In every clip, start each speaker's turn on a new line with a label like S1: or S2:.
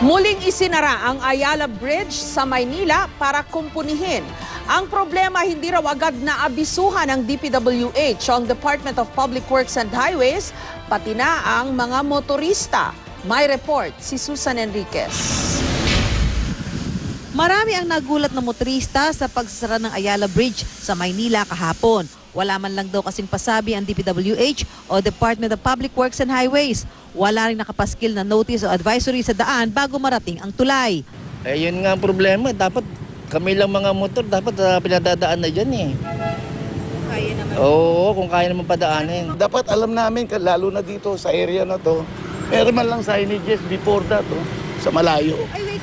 S1: Muling isinara ang Ayala Bridge sa Maynila para kumpunihin. Ang problema, hindi raw agad na abisuhan ng DPWH, ang Department of Public Works and Highways, pati na ang mga motorista. May report si Susan Enriquez.
S2: Marami ang nagulat na motorista sa pagsasara ng Ayala Bridge sa Maynila kahapon. Wala man lang daw kasing pasabi ang DPWH o Department of Public Works and Highways. Wala rin nakapaskil na notice o advisory sa daan bago marating ang tulay.
S3: Eh yun nga ang problema, dapat kami lang mga motor, dapat pinadadaan na dyan eh.
S2: Kaya naman.
S3: Oo, kung kaya naman padaanin.
S4: Dapat alam namin, lalo na dito sa area na to, meron man lang signages before that, sa malayo.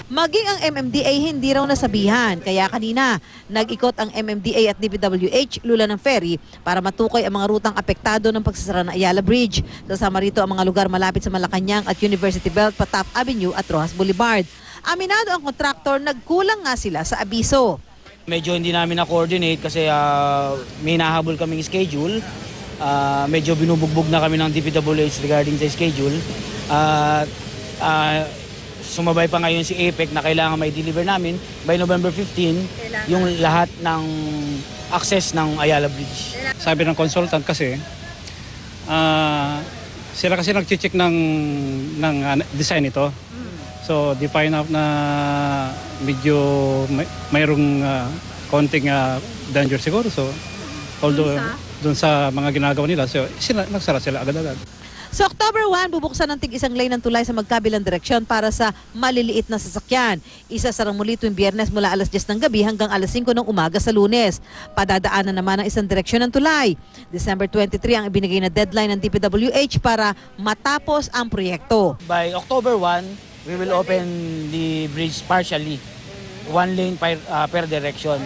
S2: Maging ang MMDA hindi raw nasabihan, kaya kanina nag-ikot ang MMDA at DPWH lula ng ferry para matukoy ang mga rutang apektado ng pagsasara ng Ayala Bridge. Kasama rito ang mga lugar malapit sa Malacanang at University Belt, Patap Avenue at Rojas Boulevard. Aminado ang kontraktor, nagkulang nga sila sa abiso.
S5: Medyo hindi namin na-coordinate kasi may nahabol kaming schedule. Medyo binubugbog na kami ng DPWH regarding sa schedule. Sumabay pa ngayon si APEC na kailangan may deliver namin by November 15 yung lahat ng access ng Ayala Bridge.
S6: Sabi ng consultant kasi, sila kasi nag-check ng design ito. So, define out na medyo mayroong konting danger siguro. So, although dun sa mga ginagawa nila, so, nagsara sila agad-agad.
S2: Sa October 1, bubuksan ng tig-isang lane ng tulay sa magkabilang direksyon para sa maliliit na sasakyan. Isasarang muli tuwing Biyernes mula alas 10 ng gabi hanggang alas 5 ng umaga sa Lunes. Padadaanan naman ang isang direksyon ng tulay. December 23 ang ibinigay na deadline ng DPWH para matapos ang proyekto.
S5: By October 1, we will open the bridge partially. One lane per direction.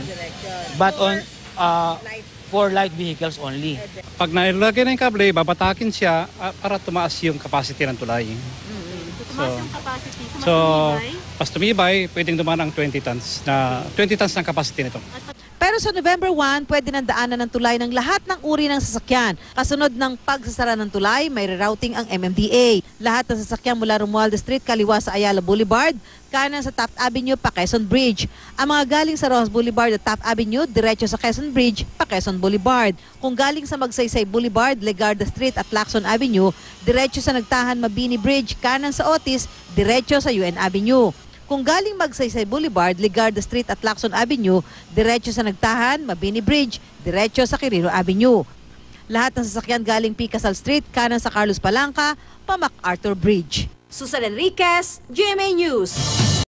S5: But on for light vehicles only.
S6: Pag nailagay na yung kable, babatakin siya para tumaas yung capacity ng tulay.
S2: Tumaas ang capacity.
S6: So, pas tumibay, pwedeng dumaan ang 20 tons ng capacity nito.
S2: Pero sa November 1, pwede nang daanan ng tulay ng lahat ng uri ng sasakyan. Kasunod ng pagsasara ng tulay, may rerouting ang MMDA. Lahat ng sasakyan mula Romualdez Street, kaliwa sa Ayala Boulevard, kanan sa Taft Avenue, pa Quezon Bridge. Ang mga galing sa Rojas Boulevard at Taft Avenue, diretso sa Quezon Bridge, pa Quezon Boulevard. Kung galing sa Magsaysay Boulevard, Legarda Street at Lacson Avenue, diretso sa Nagtahan Mabini Bridge, kanan sa Otis, diretso sa UN Avenue. Kung galing Magsaysay Boulevard, Legarda Street at Lacson Avenue, diretso sa Nagtahan, Mabini Bridge, diretso sa Quirino Avenue. Lahat ng sasakyan galing Picasal Street, kanan sa Carlos Palanca, pa MacArthur Bridge.
S7: Susan Enriquez, GMA News.